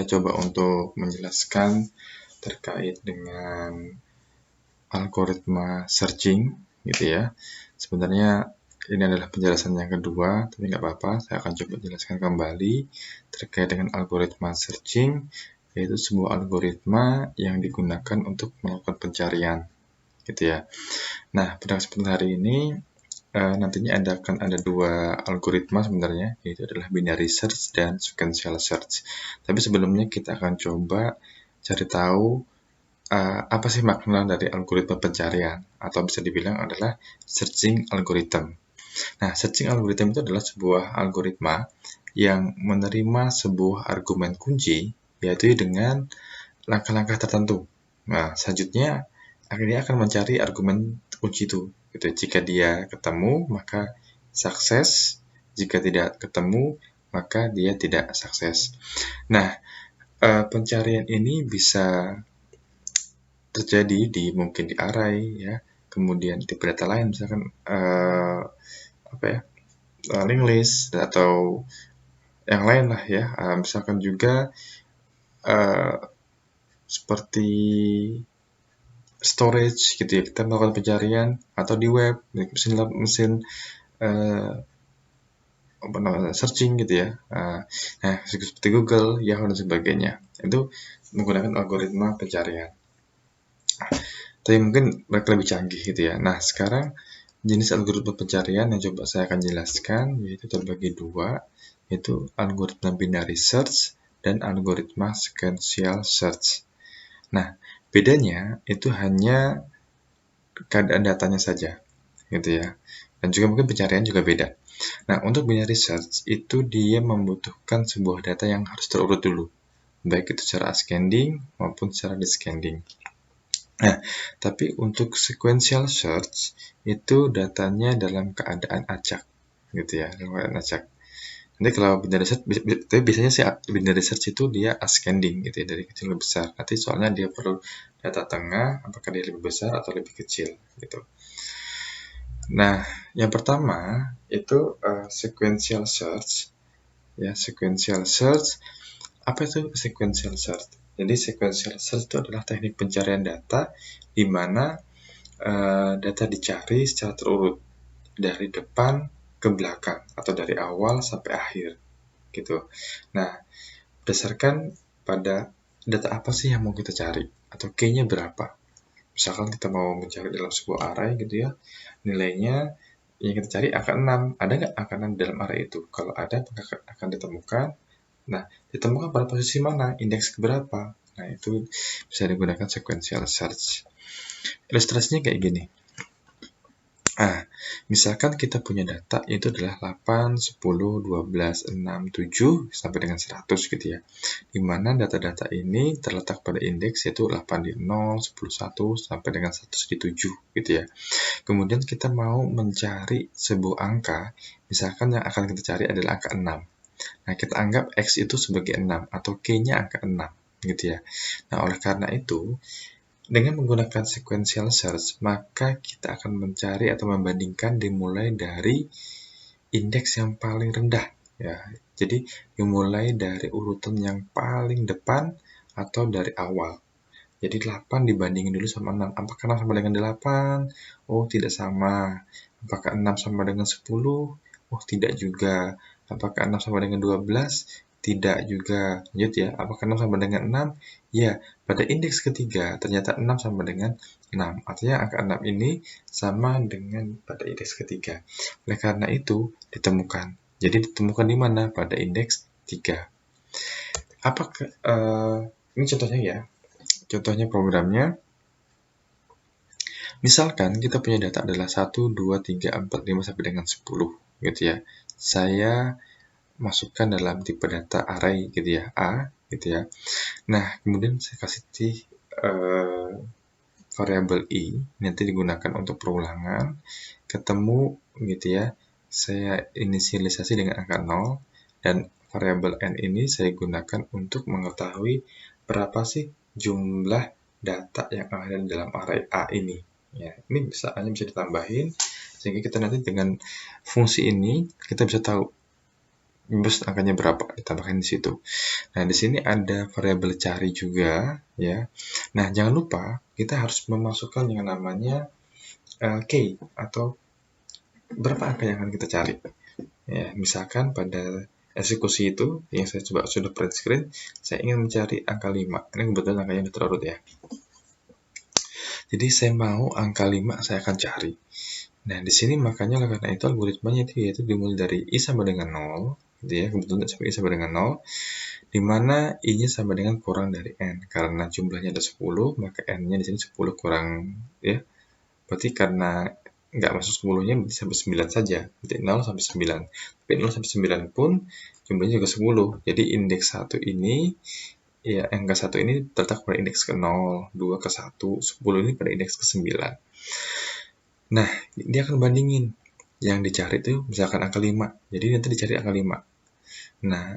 coba untuk menjelaskan terkait dengan algoritma searching gitu ya. Sebenarnya ini adalah penjelasan yang kedua, tapi nggak apa-apa, saya akan coba jelaskan kembali terkait dengan algoritma searching, yaitu sebuah algoritma yang digunakan untuk melakukan pencarian gitu ya. Nah, pada kesempatan hari ini nantinya akan ada dua algoritma sebenarnya, yaitu adalah binary search dan sequential search. Tapi sebelumnya kita akan coba cari tahu apa sih makna dari algoritma pencarian, atau bisa dibilang adalah searching algorithm. Nah, searching algorithm itu adalah sebuah algoritma yang menerima sebuah argumen kunci, yaitu dengan langkah-langkah tertentu. Nah, selanjutnya dia akan mencari argumen kunci itu. Gitu. Jika dia ketemu, maka sukses. Jika tidak ketemu, maka dia tidak sukses. Nah, pencarian ini bisa terjadi mungkin di array ya, kemudian di data lain misalkan linked list atau yang lain lah ya. Misalkan juga seperti storage gitu ya, kita melakukan pencarian atau di web, mesin searching gitu ya. Nah, seperti Google, Yahoo dan sebagainya. Itu menggunakan algoritma pencarian. Tapi mungkin mereka lebih canggih gitu ya. Nah, sekarang jenis algoritma pencarian yang coba saya akan jelaskan yaitu terbagi dua, yaitu algoritma binary search dan algoritma sequential search. Nah, bedanya itu hanya keadaan datanya saja, gitu ya. Dan juga mungkin pencarian juga beda. Nah, untuk binary search itu dia membutuhkan sebuah data yang harus terurut dulu, baik itu secara ascending maupun secara descending. Nah, tapi untuk sequential search itu datanya dalam keadaan acak, gitu ya, dalam keadaan acak. Nanti kalau binary search, tapi biasanya sih binary search itu dia ascending gitu ya, dari kecil ke besar. Nanti soalnya dia perlu data tengah, apakah dia lebih besar atau lebih kecil gitu. Nah, yang pertama itu sequential search. Ya, sequential search. Apa itu sequential search? Jadi sequential search itu adalah teknik pencarian data di mana data dicari secara terurut dari depan ke belakang atau dari awal sampai akhir gitu. Nah, berdasarkan pada data apa sih yang mau kita cari atau key-nya berapa. Misalkan kita mau mencari dalam sebuah array gitu ya, nilainya yang kita cari angka 6. Ada nggak angka 6 dalam array itu? Kalau ada, maka akan ditemukan. Nah, ditemukan pada posisi mana? Indeks keberapa? Nah, itu bisa digunakan sequential search. Ilustrasinya kayak gini. Misalkan kita punya data itu adalah 8, 10, 12, 6, 7 sampai dengan 100 gitu ya. Di mana data-data ini terletak pada indeks yaitu 8 di 0, 10 1 sampai dengan 100 di 7 gitu ya. Kemudian kita mau mencari sebuah angka, misalkan yang akan kita cari adalah angka 6. Nah, kita anggap X itu sebagai 6 atau K-nya angka 6 gitu ya. Nah, oleh karena itu dengan menggunakan sequential search, maka kita akan mencari atau membandingkan dimulai dari indeks yang paling rendah ya. Jadi dimulai dari urutan yang paling depan atau dari awal. Jadi 8 dibandingin dulu sama 6. Apakah 6 sama dengan 8? Oh, tidak sama. Apakah 6 sama dengan 10? Oh, tidak juga. Apakah 6 sama dengan 12? Tidak juga. Lanjut ya. Apakah 6 sama dengan 6? Ya, pada indeks ketiga ternyata 6 sama dengan 6. Artinya angka 6 ini sama dengan pada indeks ketiga. Oleh karena itu ditemukan. Jadi ditemukan di mana? Pada indeks 3. Apakah ini contohnya ya. Contohnya programnya. Misalkan kita punya data adalah 1, 2, 3, 4, 5 sampai dengan 10 gitu ya. Saya masukkan dalam tipe data array gitu ya, A gitu ya. Nah, kemudian saya kasih variabel i nanti digunakan untuk perulangan, ketemu gitu ya. Saya inisialisasi dengan angka 0 dan variabel n ini saya gunakan untuk mengetahui berapa sih jumlah data yang ada dalam array A ini. Ya, ini hanya bisa ditambahin sehingga kita nanti dengan fungsi ini kita bisa tahu bebas angkanya berapa, ditambahkan di situ. Nah, di sini ada variabel cari juga, ya. Nah, jangan lupa kita harus memasukkan yang namanya key atau berapa angka yang akan kita cari. Ya, misalkan pada eksekusi itu yang saya coba sudah print screen, saya ingin mencari angka 5. Ini kebetulan angkanya sudah terurut ya. Jadi saya mau angka 5 saya akan cari. Nah, di sini makanya karena itu algoritmanya itu yaitu dimulai dari I sama dengan 0, gitu ya. Kebetulan sampai I sama dengan 0, di mana I-nya sama dengan kurang dari N. Karena jumlahnya ada 10, maka N-nya di sini 10 kurang, ya. Berarti karena nggak masuk 10-nya berarti sampai 9 saja. Berarti 0 sampai 9. Tapi 0 sampai 9 pun jumlahnya juga 10. Jadi indeks 1 ini, ya angka 1 ini terletak pada indeks ke 0, 2 ke 1, 10 ini pada indeks ke 9. Nah, dia akan bandingin. Yang dicari itu misalkan angka 5. Jadi nanti dicari angka 5. Nah,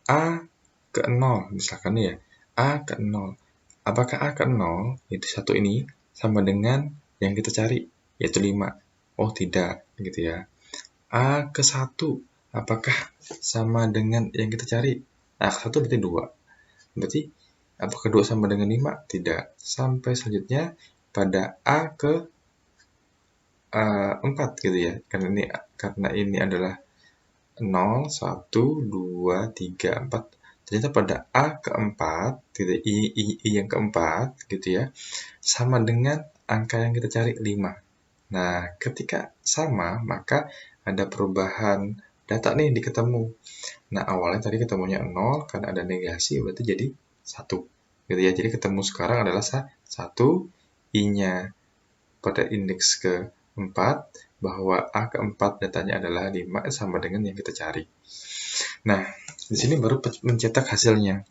A ke 0 misalkan ya. A ke 0. Apakah A ke 0 itu 1 ini sama dengan yang kita cari yaitu 5? Oh, tidak, gitu ya. A ke 1 apakah sama dengan yang kita cari? Nah, ke 1 berarti 2. Berarti apakah 2 sama dengan 5? Tidak. Sampai selanjutnya pada A ke 4 gitu ya. Karena ini adalah 0, 1, 2, 3, 4. Ternyata pada A keempat, gitu, I yang keempat, gitu ya, sama dengan angka yang kita cari 5. Nah, ketika sama, maka ada perubahan data nih di ketemu. Nah, awalnya tadi ketemunya 0, karena ada negasi, berarti jadi 1. Gitu ya, jadi ketemu sekarang adalah 1, I-nya pada indeks ke-4, bahwa A keempat datanya adalah 5 sama dengan yang kita cari. Nah, di sini baru mencetak hasilnya.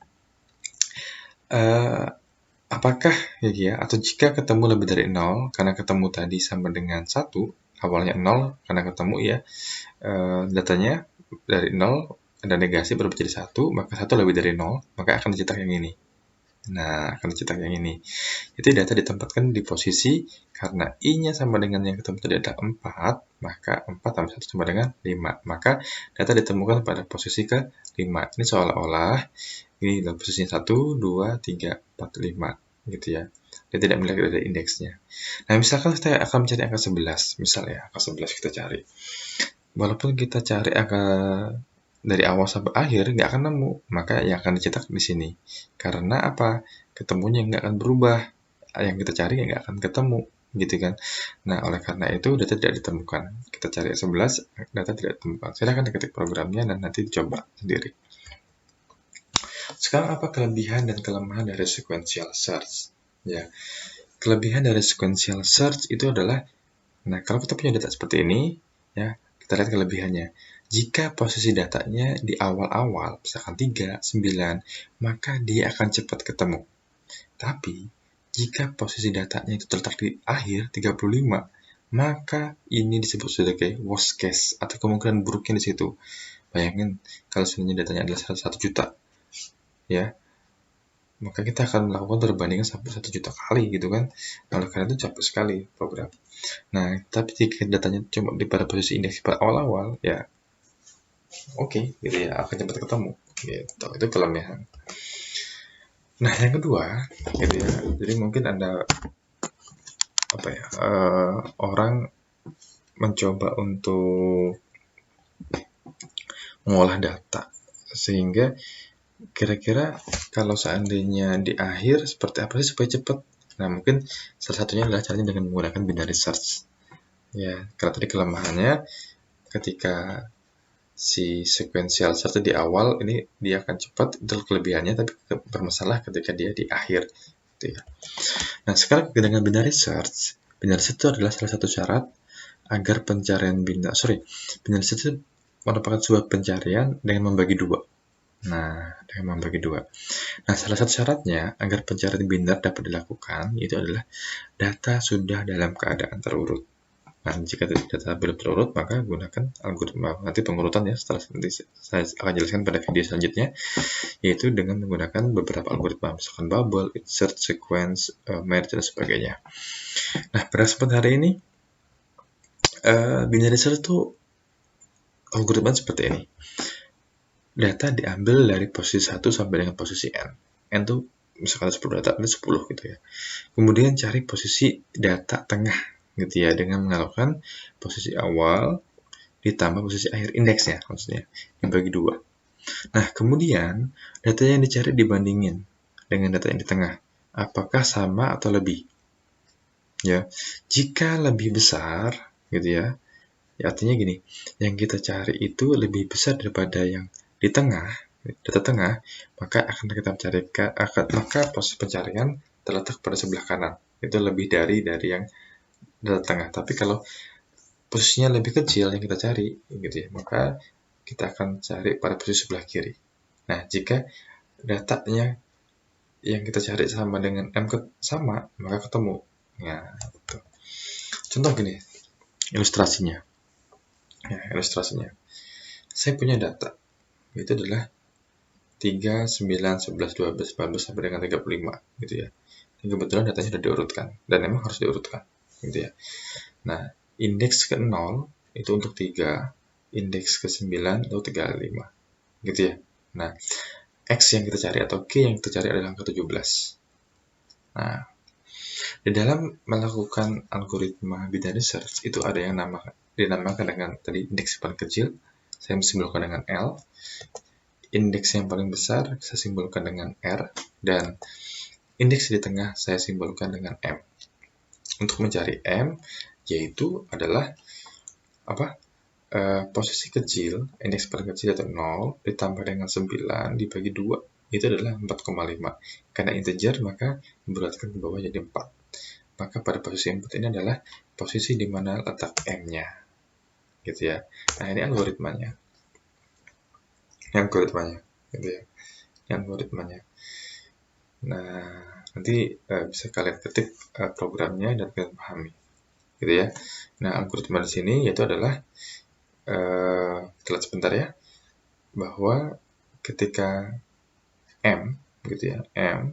Apakah ya atau jika ketemu lebih dari 0 karena ketemu tadi sama dengan 1, awalnya 0 karena ketemu ya datanya dari 0 ada negasi berubah jadi 1, maka 1 lebih dari 0, maka akan dicetak yang ini. Nah, akan dicetak yang ini. Itu data ditempatkan di posisi karena I-nya sama dengan yang ketemu tadi ada 4, maka 4 tambah 1 sama dengan 5. Maka data ditemukan pada posisi ke-5. Ini seolah-olah ini dalam posisinya 1, 2, 3, 4, 5 gitu ya. Dia tidak melihat dari indeksnya. Nah, misalkan kita akan mencari angka 11, misalnya angka 11 kita cari. Walaupun kita cari angka dari awal sampai akhir nggak akan nemu, maka yang akan dicetak di sini. Karena apa? Ketemunya nggak akan berubah, yang kita cari nggak akan ketemu, gitu kan. Nah, oleh karena itu data tidak ditemukan. Kita cari 11, data tidak ditemukan. Silahkan diketik programnya dan nanti dicoba sendiri. Sekarang apa kelebihan dan kelemahan dari sequential search? Ya, kelebihan dari sequential search itu adalah, nah kalau kita punya data seperti ini, ya kita lihat kelebihannya. Jika posisi datanya di awal-awal, misalkan 3, 9, maka dia akan cepat ketemu. Tapi, jika posisi datanya itu terletak di akhir, 35, maka ini disebut sebagai worst case, atau kemungkinan buruknya di situ. Bayangin, kalau sebenarnya datanya adalah 1 juta, ya, maka kita akan melakukan perbandingan sampai 1 juta kali gitu kan. Oleh karena itu capek sekali program. Nah, tapi jika datanya cuma di pada posisi indeks pada awal-awal, ya oke, gitu ya, akan cepat ketemu. Gitu. Itu kelebihan. Nah, yang kedua, gitu ya. Jadi mungkin ada orang mencoba untuk mengolah data sehingga kira-kira kalau seandainya di akhir seperti apa sih supaya cepat? Nah, mungkin salah satunya adalah caranya dengan menggunakan binary search. Ya, karena tadi kelemahannya ketika si sequential search di awal ini dia akan cepat, itu kelebihannya, tapi bermasalah ketika dia di akhir. Gitu ya. Nah, sekarang dengan binary search itu adalah salah satu syarat agar pencarian binary search itu merupakan sebuah pencarian dengan membagi dua. Nah, dengan membagi dua. Nah, salah satu syaratnya agar pencarian binar dapat dilakukan itu adalah data sudah dalam keadaan terurut. Nah, jika data belum terurut, maka gunakan algoritma nanti pengurutan ya, setelah nanti saya akan jelaskan pada video selanjutnya, yaitu dengan menggunakan beberapa algoritma, misalkan bubble, insert, sequence, merge, dan sebagainya. Nah, pada kesempatan hari ini, binary search itu algoritma seperti ini. data diambil dari posisi 1 sampai dengan posisi N. N itu misalkan 10 data, ada 10 gitu ya. Kemudian cari posisi data tengah gitu ya, dengan melakukan posisi awal ditambah posisi akhir indeksnya, maksudnya dibagi 2. Nah, kemudian data yang dicari dibandingin dengan data yang di tengah. Apakah sama atau lebih? Ya, jika lebih besar gitu ya, artinya gini, yang kita cari itu lebih besar daripada yang di tengah, data tengah, maka akan kita carikan, maka posisi pencarian terletak pada sebelah kanan. Itu lebih dari yang data tengah. Tapi kalau posisinya lebih kecil yang kita cari, gitu ya, maka kita akan cari pada posisi sebelah kiri. Nah, jika datanya yang kita cari sama dengan M sama, maka ketemu. Nah, gitu. Contoh gini, ilustrasinya. Ya, ilustrasinya. Saya punya data, itu adalah 3, 9, 11, 12, 14 sampai dengan 35 gitu ya. Dan kebetulan datanya sudah diurutkan dan memang harus diurutkan gitu ya. Nah, indeks ke 0 itu untuk 3, indeks ke 9 itu 35 gitu ya. Nah, X yang kita cari atau Q yang kita cari adalah angka 17. Nah, di dalam melakukan algoritma binary search itu ada yang dinamakan dengan tadi indeks paling kecil, saya simbolkan dengan L. Indeks yang paling besar saya simbolkan dengan R, dan indeks di tengah saya simbolkan dengan M. Untuk mencari M, yaitu adalah posisi kecil, indeks paling kecil yaitu 0 ditambah dengan 9 dibagi 2, itu adalah 4,5. Karena integer maka memberatkan ke bawah jadi 4. Maka pada posisi 4 ini adalah posisi di mana letak M-nya. Gitu ya. Nah, ini algoritmanya. Gitu ya. Algoritmanya. Nah, nanti bisa kalian ketik programnya dan kalian pahami. Gitu ya. Nah, algoritma di sini yaitu adalah kita lihat sebentar ya, bahwa ketika M gitu ya, M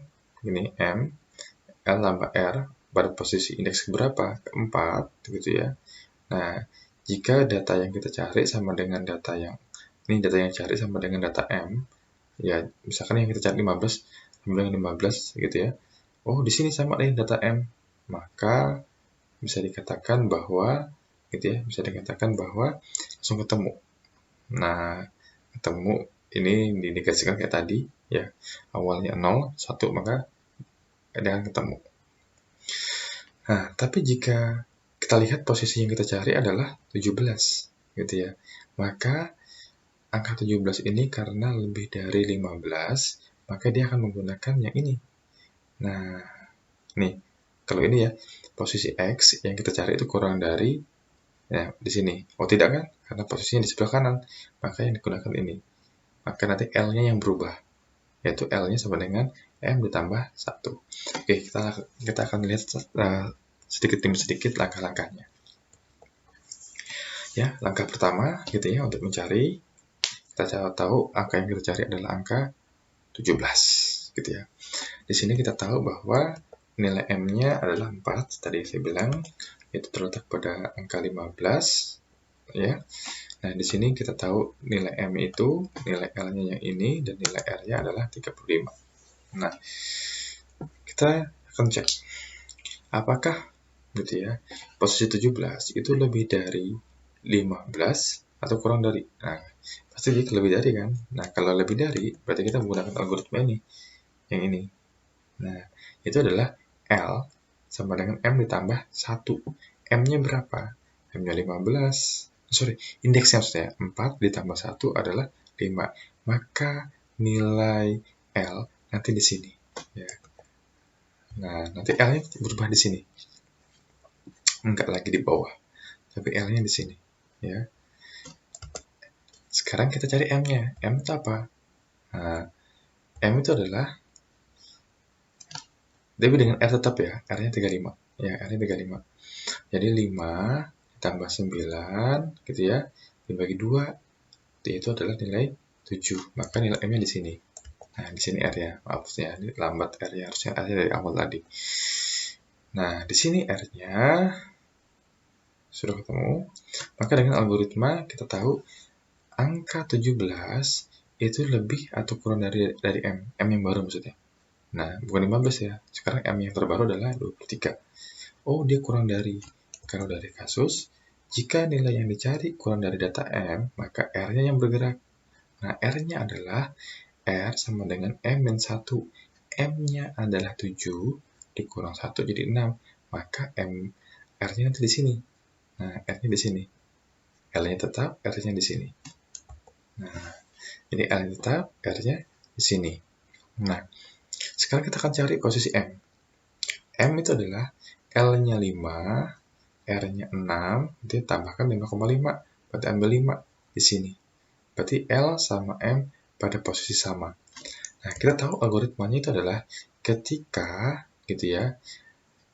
L tambah R pada posisi indeks berapa? Keempat gitu ya. Nah, jika data yang kita cari sama dengan data yang cari sama dengan data M, ya misalkan yang kita cari 15 sama dengan 15 gitu ya. Oh, di sini sama dengan data M, maka bisa dikatakan bahwa langsung ketemu. Nah, ketemu ini diindikasikan kayak tadi ya, awalnya 0, 1, maka ada yang ketemu. Nah, tapi jika kita lihat posisi yang kita cari adalah 17 gitu ya, maka angka 17 ini karena lebih dari 15, maka dia akan menggunakan yang ini. Nah, nih, kalau ini ya, posisi X yang kita cari itu kurang dari, ya, di sini. Oh, tidak kan? Karena posisinya di sebelah kanan, maka yang digunakan ini. Maka nanti L-nya yang berubah, yaitu L-nya sama dengan M ditambah 1. Oke, kita akan lihat sedikit demi sedikit langkah-langkahnya. Ya, langkah pertama gitu ya, untuk mencari, kita tahu angka yang kita cari adalah angka 17 gitu ya. Di sini kita tahu bahwa nilai M-nya adalah 4, tadi saya bilang, itu terletak pada angka 15 ya. Nah, di sini kita tahu nilai M itu, nilai L-nya yang ini, dan nilai R-nya adalah 35. Nah, kita akan cek apakah gitu ya, posisi 17 itu lebih dari 15 atau kurang dari. Nah, pasti dia lebih dari kan. Nah, kalau lebih dari, berarti kita menggunakan algoritma ini, yang ini. Nah, itu adalah L sama dengan M ditambah 1. M-nya berapa? M-nya 15. Sorry, indeksnya maksudnya 4 ditambah 1 adalah 5. Maka nilai L nanti di sini. Ya. Nah, nanti L-nya berubah di sini. Enggak lagi di bawah, tapi L-nya di sini. Ya. Sekarang kita cari M-nya. M itu apa? Nah, M itu adalah, tapi dengan R tetap ya, R-nya 35. Ya, R-nya 35. Jadi 5 ditambah 9 gitu ya, dibagi 2, itu adalah nilai 7. Maka nilai M-nya di sini. Nah, di sini R ya, maaf ya, ini lambat R ya, harusnya R dari awal tadi. Nah, di sini R-nya sudah ketemu. Maka dengan algoritma kita tahu angka 17 itu lebih atau kurang dari M yang baru maksudnya. Nah, bukan 15 ya. Sekarang M yang terbaru adalah 23. Oh, dia kurang dari. Kalau dari kasus, jika nilai yang dicari kurang dari data M, maka R-nya yang bergerak. Nah, R-nya adalah R sama dengan M min 1. M-nya adalah 7, dikurang 1 jadi 6. Maka R-nya nanti di sini. Nah, R-nya di sini. L-nya tetap, R-nya di sini. Nah, jadi L-nya tetap, R-nya di sini. Nah, sekarang kita akan cari posisi M. M itu adalah L-nya 5, R-nya 6, nanti tambahkan 5,5, berarti ambil 5 di sini. Berarti L sama M pada posisi sama. Nah, kita tahu algoritmanya itu adalah ketika gitu ya,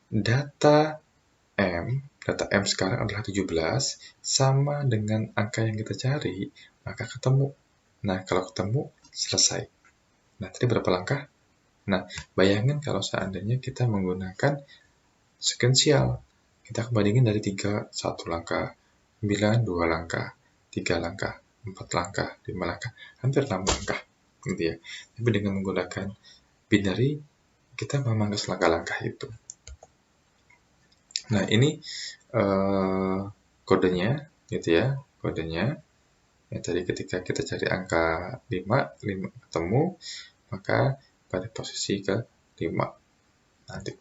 data M sekarang adalah 17 sama dengan angka yang kita cari, maka ketemu. Nah, kalau ketemu, selesai. Nah, tadi berapa langkah? Nah, bayangin kalau seandainya kita menggunakan sequential. Kita bandingin dari 3, 1 langkah, 9, 2 langkah, 3 langkah, 4 langkah, 5 langkah, hampir 6 langkah. Gitu ya. Tapi dengan menggunakan binary, kita memangkas langkah-langkah itu. Nah, ini kodenya, gitu ya, kodenya. Ya, tadi ketika kita cari angka 5 ketemu, maka pada posisi ke 5. Nanti